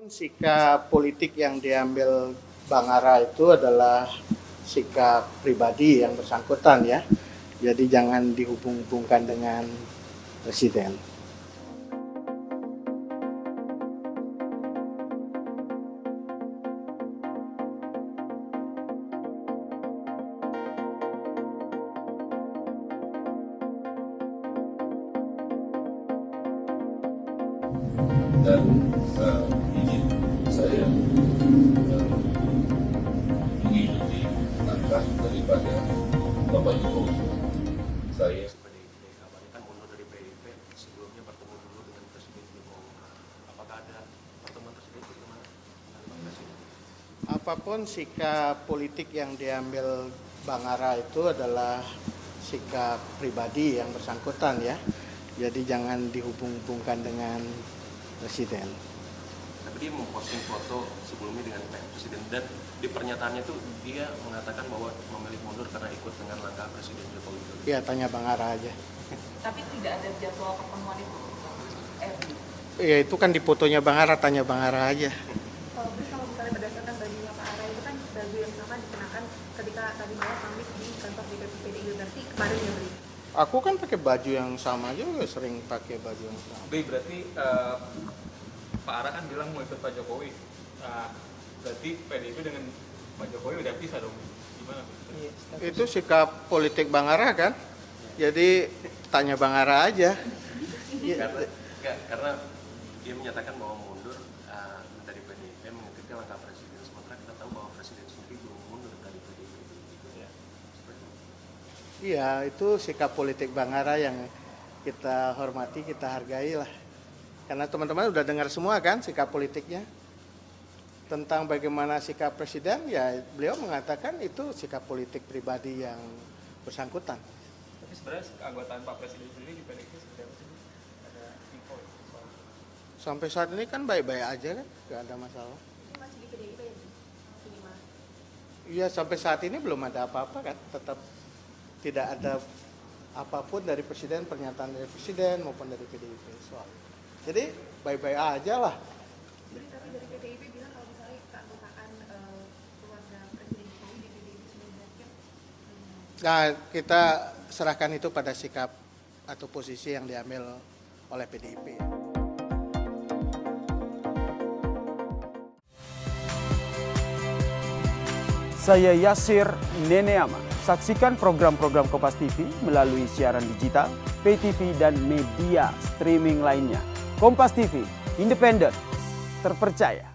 Sikap politik yang diambil Bang Ara itu adalah sikap pribadi yang bersangkutan ya. Jadi jangan dihubung-hubungkan dengan presiden. Dan izin saya mengikuti langkah daripada Bapak Jokowi. Saya kan mundur dari PDIP, sebelumnya bertemu dulu dengan Presiden Jokowi. Apakah ada pertemuan tersebut bagaimana? Apapun sikap politik yang diambil Bang Ara itu adalah sikap pribadi yang bersangkutan ya. Jadi jangan dihubung-hubungkan dengan presiden. Tapi dia memposting foto sebelumnya dengan Presiden dan di pernyataannya itu dia mengatakan bahwa memilih mundur karena ikut dengan langkah Presiden Jokowi. Ya tanya Bang Ara aja. Tapi tidak ada jadwal pertemuan itu. Ya itu kan di fotonya Bang Ara, tanya Bang Ara aja. Kalau misalnya berdasarkan bajunya Pak Ara itu kan baju yang sama dikenakan ketika tadi malam pamit di kantor DPP PDI, berarti kemarin ya Bri? Aku kan pakai baju yang sama juga, sering pakai baju yang sama. Berarti Pak Ara kan bilang mau ikut Pak Jokowi. Berarti PDIP dengan Pak Jokowi udah pisah dong. Gimana? Itu sikap politik Bang Ara kan? Jadi tanya Bang Ara aja. Karena dia menyatakan bahwa mundur dari PDIP mengikuti langkah Presiden. Sementara kita tahu bahwa Presiden sendiri belum mundur dari PDIP. Iya, itu sikap politik Bang Ara yang kita hormati, kita hargai lah. Karena teman-teman udah dengar semua kan sikap politiknya. Tentang bagaimana sikap presiden, ya beliau mengatakan itu sikap politik pribadi yang bersangkutan. Tapi sebenarnya keanggotaan Pak Presiden sendiri di PDIP seperti apa sih? Ada info soal Sampai saat ini kan baik-baik aja kan, nggak ada masalah. Masih di PDIP ya? Minimal. Iya, sampai saat ini belum ada apa-apa kan, tetap tidak ada apapun dari presiden, pernyataan dari presiden maupun dari PDIP soal. Jadi baik-baik aja lah. Jadi tapi dari PDIP bilang kalau misalnya keanggotaan keluarga Presiden Jokowi di PDIP sudah berakhir. Nah, kita serahkan itu pada sikap atau posisi yang diambil oleh PDIP. Saya Yasir Neneama. Saksikan program-program Kompas TV melalui siaran digital, pay TV, dan media streaming lainnya. Kompas TV, independen, terpercaya.